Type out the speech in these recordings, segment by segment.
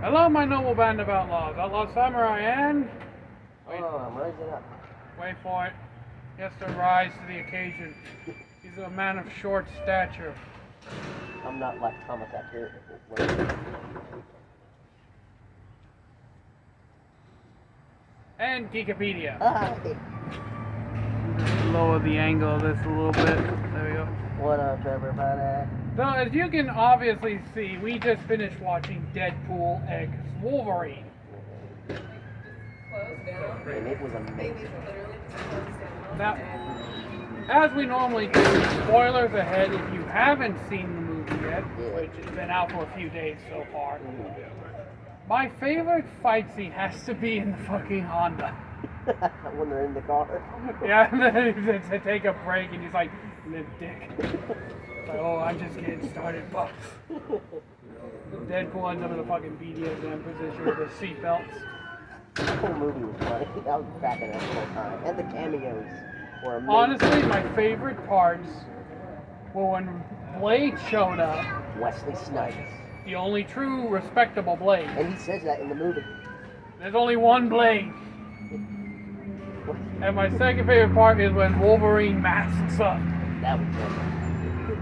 Hello, my noble band of outlaws. Outlaw Samurai and... Wait, I'm rising up. wait for it. He has to rise to the occasion. He's a man of short stature. I'm not like comic accurate. And Geekopedia. Hi. Just lower the angle of this a little bit. There we go. What up, everybody? So, as you can obviously see, we just finished watching Deadpool x Wolverine. And it was amazing. Now, as we normally do, spoilers ahead if you haven't seen the movie yet, which has been out for a few days so far. My favorite fight scene has to be in the fucking Honda. When they're in the car. Yeah, to take a break and he's like, "Live dick." Like, oh, I'm just getting started, buff. Deadpool ends up in a fucking BDSM position with the seatbelts. The whole movie was funny. I was cracking up the whole time. And the cameos were amazing. Honestly, my favorite parts were when Blade showed up. Wesley Snipes. The only true respectable Blade. And he says that in the movie. There's only one Blade. And my second favorite part is when Wolverine masks up. That was good.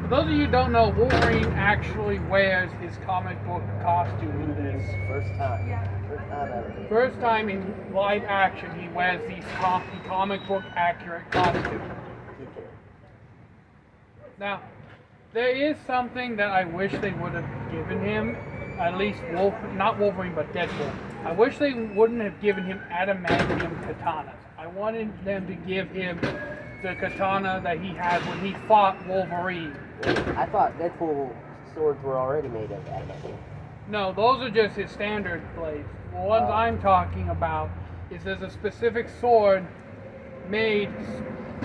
For those of you who don't know, Wolverine actually wears his comic book costume in this. First time. First time ever. First time in live action he wears these comic book accurate costume. Now, there is something that I wish they would have given him, at least not Wolverine but Deadpool. I wish they wouldn't have given him adamantium katanas. I wanted them to give him the katana that he had when he fought Wolverine. I thought Deadpool swords were already made of adamantium. No, those are just his standard blades. The ones I'm talking about is there's a specific sword made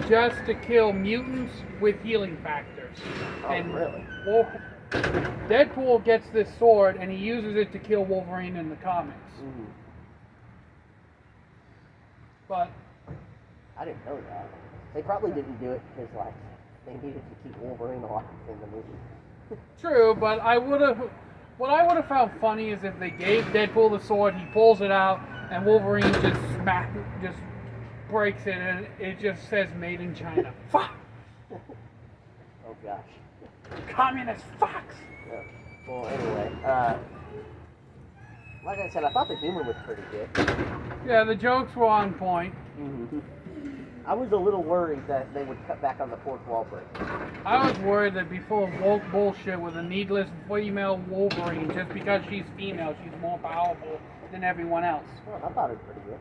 just to kill mutants with healing factors. Oh, and really? Deadpool gets this sword and he uses it to kill Wolverine in the comics. Mm-hmm. But I didn't know that. They probably didn't do it because, like, they needed to keep Wolverine alive in the movie. true, but what I would have found funny is if they gave Deadpool the sword, he pulls it out, and Wolverine just breaks it, and it just says "Made in China." Fuck! Oh gosh. Communist fucks! Yeah. Well, anyway, like I said, I thought the humor was pretty good. Yeah, the jokes were on point. Mm-hmm. I was a little worried that they would cut back on the fourth wall break. I was worried that they'd be full of woke bullshit with a needless female Wolverine just because she's female, she's more powerful than everyone else. Well, I thought it was pretty good.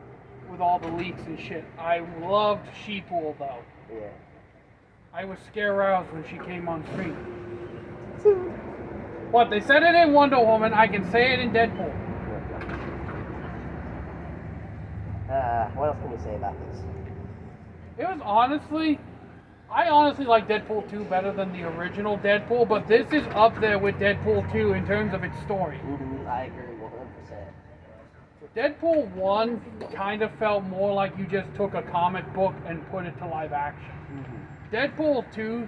With all the leaks and shit. I loved She-Pool though. Yeah. I was scared-roused when she came on screen. What, they said it in Wonder Woman, I can say it in Deadpool. What else can we say about this? It was I honestly like Deadpool 2 better than the original Deadpool, but this is up there with Deadpool 2 in terms of its story. Mm-hmm. I agree 100%. Deadpool 1 kind of felt more like you just took a comic book and put it to live action. Mm-hmm. Deadpool 2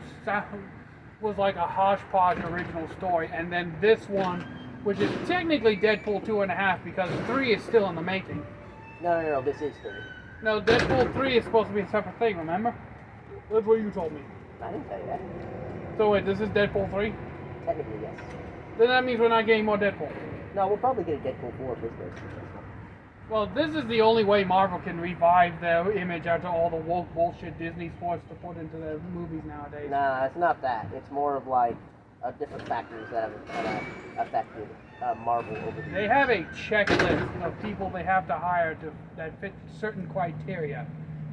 was like a hodgepodge original story, and then this one, which is technically Deadpool 2.5 because 3 is still in the making. No, this is 3. No, Deadpool 3 is supposed to be a separate thing, remember? That's what you told me. I didn't tell you that. So wait, this is Deadpool 3? Technically, yes. Then that means we're not getting more Deadpool. No, we'll probably get a Deadpool 4 of this version. Well, this is the only way Marvel can revive their image after all the woke bullshit Disney's forced to put into their movies nowadays. Nah, it's not that. It's more of like different factors that have affected Marvel over the years. They have a checklist of people they have to hire that fit certain criteria.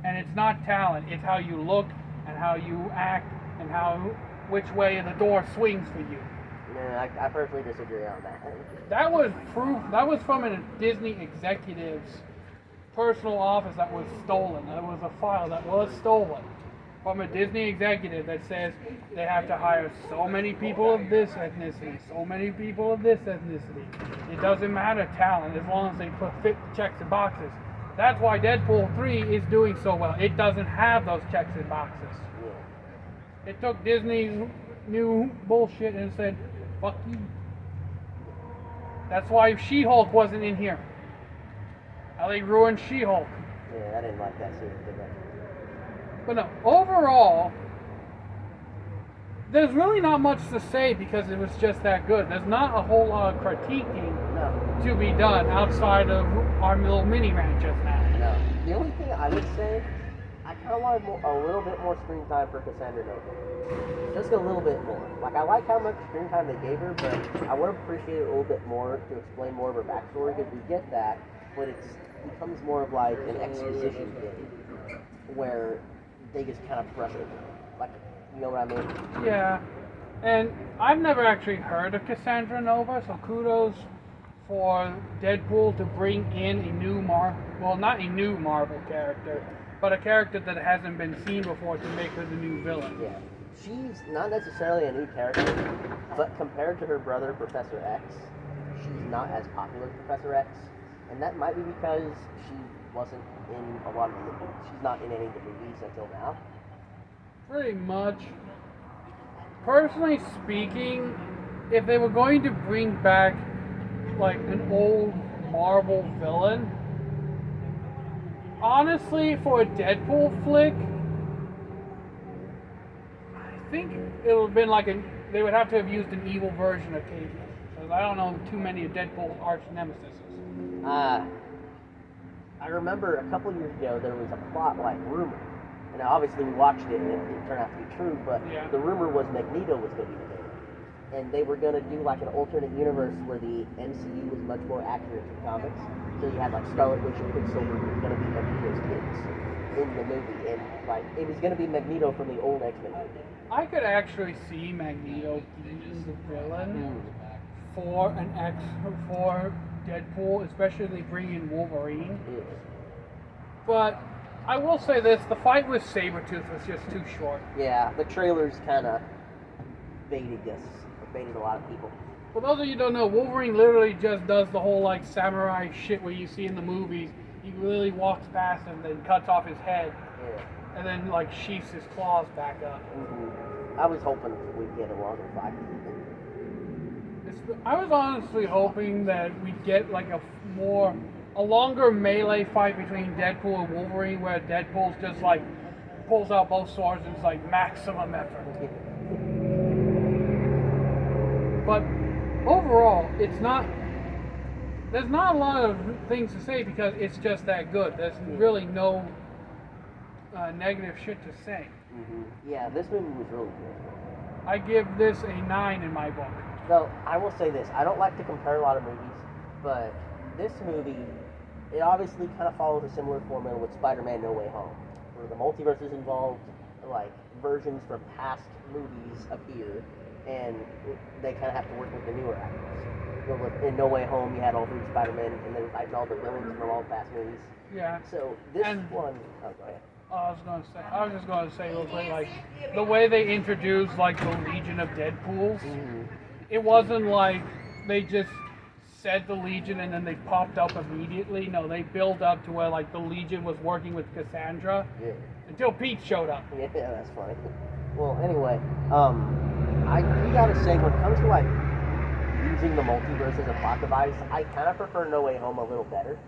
And it's not talent, it's how you look and how you act and which way the door swings for you. Nah, I personally disagree on that. That was proof. That was from a Disney executive's personal office that was stolen. That was a file that was stolen from a Disney executive that says they have to hire so many people of this ethnicity, so many people of this ethnicity. It doesn't matter talent as long as they fit checks and boxes. That's why Deadpool 3 is doing so well. It doesn't have those checks and boxes. It took Disney's new bullshit and said, fuck you. That's why She-Hulk wasn't in here. How they ruined She-Hulk. Yeah, I didn't like that series, did I? But no, overall, there's really not much to say because it was just that good. There's not a whole lot of critiquing to be done outside of our little mini rant just now. No. The only thing I would say, I kind of wanted a little bit more screen time for Cassandra Nova. Just a little bit more. Like, I like how much screen time they gave her, but I would have appreciated a little bit more to explain more of her backstory, because we get that, but it becomes more of like an exposition thing, where they just kind of brush it. Like, you know what I mean? Yeah. And I've never actually heard of Cassandra Nova, so kudos for Deadpool to bring in a new not a new Marvel character, but a character that hasn't been seen before to make her the new villain. Yeah. She's not necessarily a new character, but compared to her brother, Professor X, she's not as popular as Professor X, and that might be because she wasn't in a lot of the movies. She's not in any of the movies until now. Pretty much. Personally speaking, if they were going to bring back like an old Marvel villain, honestly, for a Deadpool flick, I think it would have been they would have to have used an evil version of Cable. Because I don't know too many of Deadpool's arch nemesis. I remember a couple years ago there was a plot like rumor. And obviously we watched it and it turned out to be true, but yeah. The rumor was Magneto was going to be the villain. And they were going to do like an alternate universe where the MCU was much more accurate to comics. So you had like Scarlet Witch and Quicksilver were going to be Magneto's kids in the movie. And like it was going to be Magneto from the old X-Men movie. I could actually see Magneto being the villain for Deadpool, especially if they bring in Wolverine. But I will say this, the fight with Sabretooth was just too short. Yeah, the trailers kind of baited a lot of people. For those of you who don't know, Wolverine literally just does the whole like samurai shit where you see in the movies. He literally walks past him, then cuts off his head, and then like sheaths his claws back up. Mm-hmm. I was hoping we'd get a longer fight. I was honestly hoping that we'd get like a longer melee fight between Deadpool and Wolverine, where Deadpool's just like pulls out both swords and it's like maximum effort. But overall, there's not a lot of things to say because it's just that good. There's really no negative shit to say. Mm-hmm. Yeah, this movie was really good. I give this a 9 in my book. Though, I will say this, I don't like to compare a lot of movies, but this movie, it obviously kind of follows a similar formula with Spider-Man No Way Home, where the multiverse is involved, like, versions from past movies appear, and they kind of have to work with the newer actors. You know, in No Way Home, you had all three Spider-Men, and they were fighting all the villains from all past movies. Yeah. So, this one... Oh, go ahead. I was just going to say real quick, like, the way they introduced, like, the Legion of Deadpools, it wasn't like they just said the Legion and then they popped up immediately. No, they built up to where, like, the Legion was working with Cassandra until Pete showed up. Yeah, that's funny. Well, anyway, I gotta say, when it comes to, like, using the multiverse as a plot device, I kind of prefer No Way Home a little better,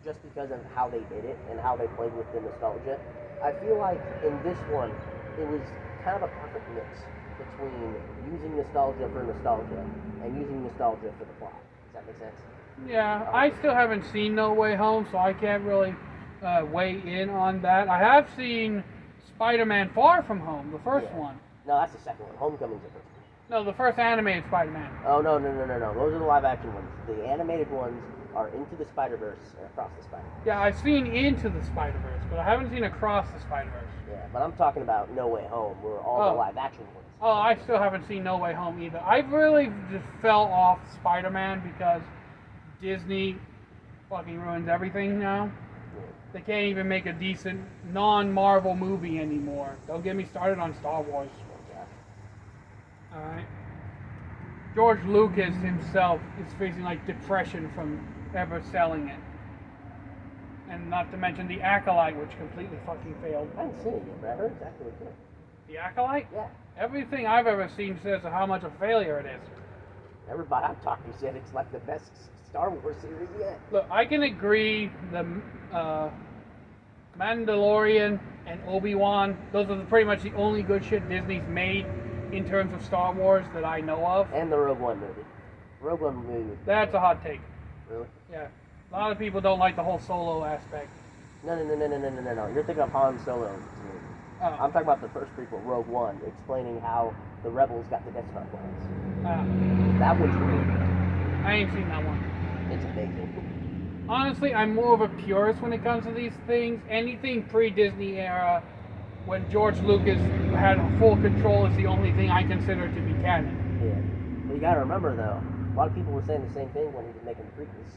just because of how they did it and how they played with the nostalgia. I feel like in this one, it was kind of a perfect mix between using nostalgia for nostalgia and using nostalgia for the plot. Does that make sense? Yeah, I still haven't seen No Way Home, so I can't really weigh in on that. I have seen Spider-Man Far From Home, the first one. No, that's the second one. Homecoming's the first one. No, the first animated Spider-Man. Oh, no. Those are the live-action ones. The animated ones are Into the Spider-Verse and Across the Spider-Verse. Yeah, I've seen Into the Spider-Verse, but I haven't seen Across the Spider-Verse. Yeah, but I'm talking about No Way Home, where all the live-action ones. Oh, I still haven't seen No Way Home either. I really just fell off Spider-Man because Disney fucking ruins everything now. Yeah. They can't even make a decent non-Marvel movie anymore. Don't get me started on Star Wars. Alright. George Lucas himself is facing like depression from ever selling it. And not to mention The Acolyte, which completely fucking failed. I haven't seen it yet, but I heard it's actually good. The Acolyte? Yeah. Everything I've ever seen says how much a failure it is. Everybody I've talked to said it's like the best Star Wars series yet. Look, I can agree the Mandalorian and Obi-Wan, those are pretty much the only good shit Disney's made in terms of Star Wars that I know of. And the Rogue One movie. Rogue One movie. That's a hot take. Really? Yeah. A lot of people don't like the whole Solo aspect. No. You're thinking of Han Solo to me. I'm talking about the first prequel, Rogue One, explaining how the rebels got the Death Star plans. That one's really good. I ain't seen that one. It's amazing. Honestly, I'm more of a purist when it comes to these things. Anything pre-Disney era, when George Lucas had full control, is the only thing I consider to be canon. Yeah. But you gotta remember, though, a lot of people were saying the same thing when he was making the prequels.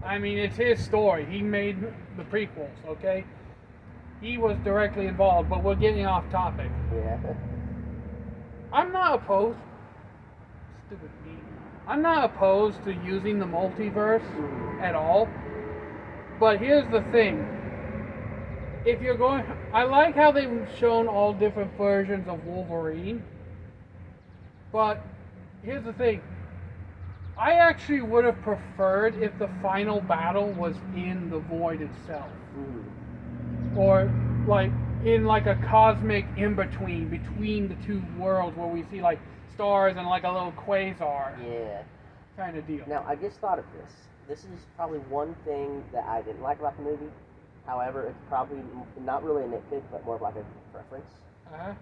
I mean, it's his story. He made the prequels, okay? He was directly involved, but we're getting off topic. Yeah. I'm not opposed. Stupid me. I'm not opposed to using the multiverse at all. But here's the thing. If you're going... I like how they've shown all different versions of Wolverine. But here's the thing. I actually would have preferred if the final battle was in the void itself. Or like in like a cosmic in-between, between the two worlds where we see like stars and like a little quasar. Yeah. Kind of deal. Now, I just thought of this. This is probably one thing that I didn't like about the movie. However, it's probably not really a nitpick, but more of like a preference.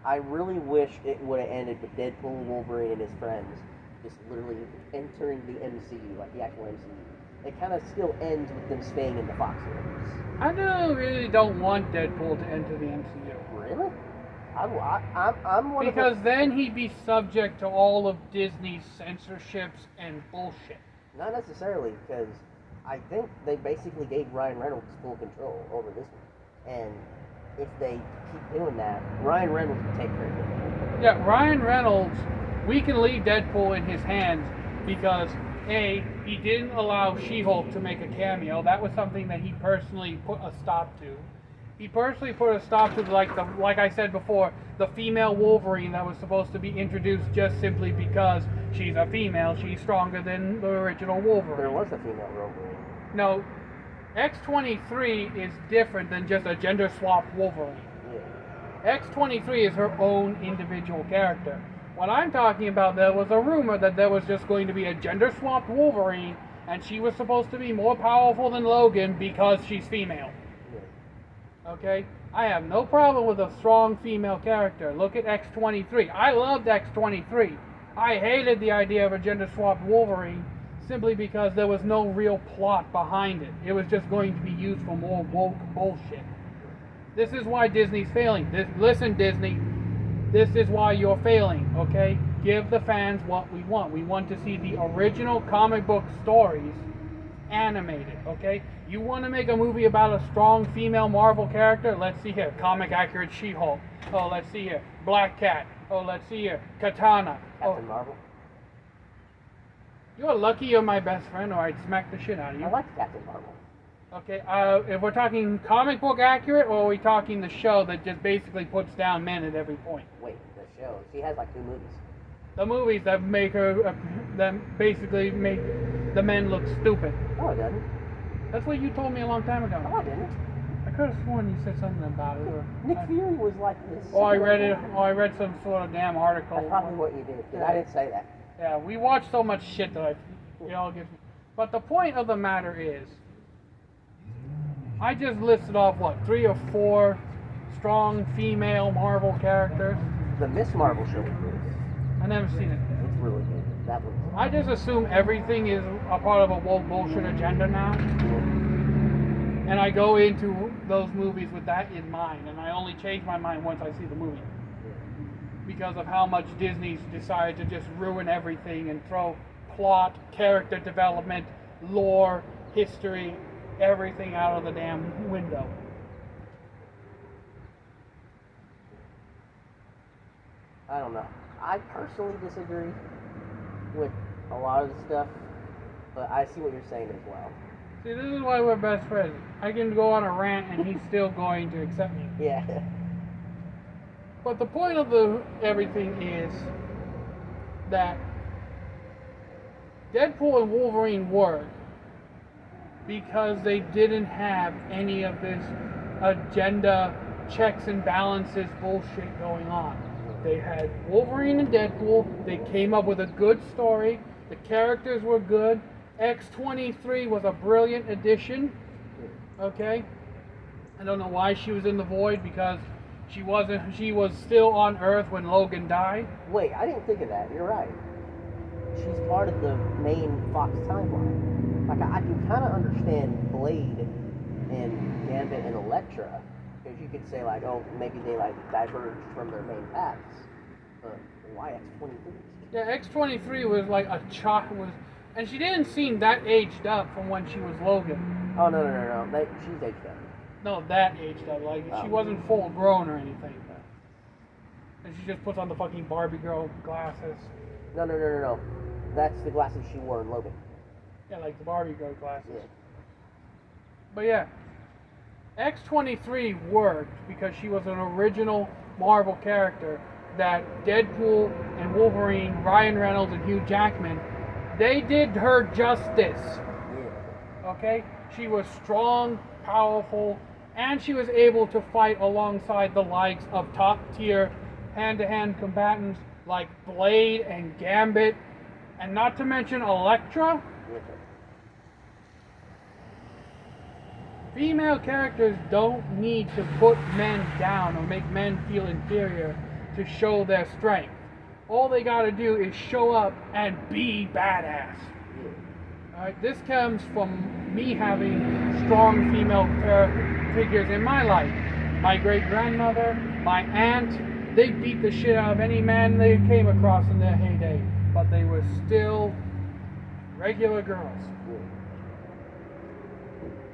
I really wish it would have ended with Deadpool, Wolverine, and his friends just literally entering the MCU, like the actual MCU. It kind of still ends with them staying in the Fox series. I really don't want Deadpool to enter the MCU. Really? I'm one because of then he'd be subject to all of Disney's censorships and bullshit. Not necessarily, because I think they basically gave Ryan Reynolds full control over this one. And if they keep doing that, Ryan Reynolds will take care of it. Yeah, Ryan Reynolds, we can leave Deadpool in his hands because, A, he didn't allow She-Hulk to make a cameo. That was something that he personally put a stop to. He personally put a stop to, like I said before, the female Wolverine that was supposed to be introduced just simply because she's a female. She's stronger than the original Wolverine. There was a female Wolverine. No, X-23 is different than just a gender-swapped Wolverine. Yeah. X-23 is her own individual character. What I'm talking about, there was a rumor that there was just going to be a gender-swapped Wolverine, and she was supposed to be more powerful than Logan because she's female. Okay? I have no problem with a strong female character. Look at X-23. I loved X-23. I hated the idea of a gender-swapped Wolverine simply because there was no real plot behind it. It was just going to be used for more woke bullshit. This is why Disney's failing. Listen, Disney. This is why you're failing, okay? Give the fans what we want. We want to see the original comic book stories animated, okay? You want to make a movie about a strong female Marvel character? Let's see here. Comic accurate She-Hulk. Oh, let's see here. Black Cat. Oh, let's see here. Katana. Captain Marvel. You're lucky you're my best friend or I'd smack the shit out of you. I like Captain Marvel. Okay, if we're talking comic book accurate, or are we talking the show that just basically puts down men at every point? Wait, the show. She has like 2 movies. The movies that make her, that basically make the men look stupid. No, it doesn't. That's what you told me a long time ago. No, I didn't. I could have sworn you said something about it. Or Nick Fury was like this. Oh, I read it. Oh, I read some sort of damn article. That's probably what you did, because I didn't say that. Yeah, we watch so much shit that it all gives me. But the point of the matter is, I just listed off, 3 or 4 strong female Marvel characters. The Miss Marvel show was good. I never seen it. It's really good. That was. I just assume everything is a part of a woke bullshit agenda now. And I go into those movies with that in mind. And I only change my mind once I see the movie. Because of how much Disney's decided to just ruin everything and throw plot, character development, lore, history, everything out of the damn window. I don't know. I personally disagree with a lot of the stuff, but I see what you're saying as well. See, this is why we're best friends. I can go on a rant and he's still going to accept me. Yeah. But the point of everything is that Deadpool and Wolverine work because they didn't have any of this agenda checks and balances bullshit going on. They had Wolverine and Deadpool. They came up with a good story. The characters were good. X-23 was a brilliant addition. Okay? I don't know why she was in the Void, because she was still on Earth when Logan died. Wait, I didn't think of that. You're right. She's part of the main Fox timeline. Like, I can kind of understand Blade and Gambit and Elektra, because you could say, like, oh, maybe they, like, diverged from their main paths. But why X-23? Yeah, X-23 was like a child, and she didn't seem that aged up from when she was Logan. Oh, no. She's aged up. No, that aged up. Like, she wasn't full grown or anything. And she just puts on the fucking Barbie girl glasses. No. That's the glasses she wore in Logan. Yeah, like the Barbie girl glasses. Yeah. But yeah, X-23 worked because she was an original Marvel character that Deadpool and Wolverine, Ryan Reynolds and Hugh Jackman, they did her justice. Yeah. Okay? She was strong, powerful, and she was able to fight alongside the likes of top-tier hand-to-hand combatants like Blade and Gambit, and not to mention Elektra. Yeah. Female characters don't need to put men down or make men feel inferior to show their strength. All they gotta do is show up and be badass. Alright, this comes from me having strong female figures in my life. My great-grandmother, my aunt, they beat the shit out of any man they came across in their heyday, but they were still regular girls.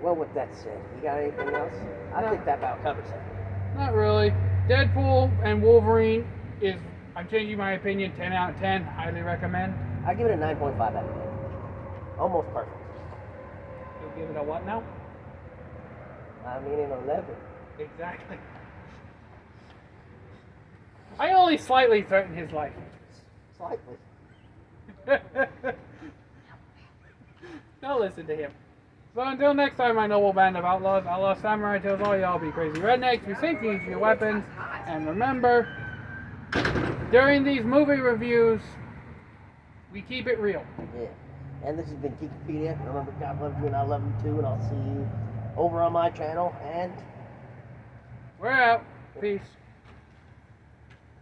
Well, with that said, you got anything else? I think that about covers it. Not really. Deadpool and Wolverine is, I'm changing my opinion, 10 out of 10. Highly recommend. I give it a 9.5 out of 10. Almost perfect. You'll give it a what now? I mean, an 11. Exactly. I only slightly threaten his life. Slightly. Don't listen to him. So until next time, my noble band of outlaws, outlaw samurai tells all y'all be crazy rednecks, be safe, use your weapons, and remember, during these movie reviews, we keep it real. Yeah. And this has been Geekopedia. Remember, God loves you and I love you too, and I'll see you over on my channel, and We're out. Peace.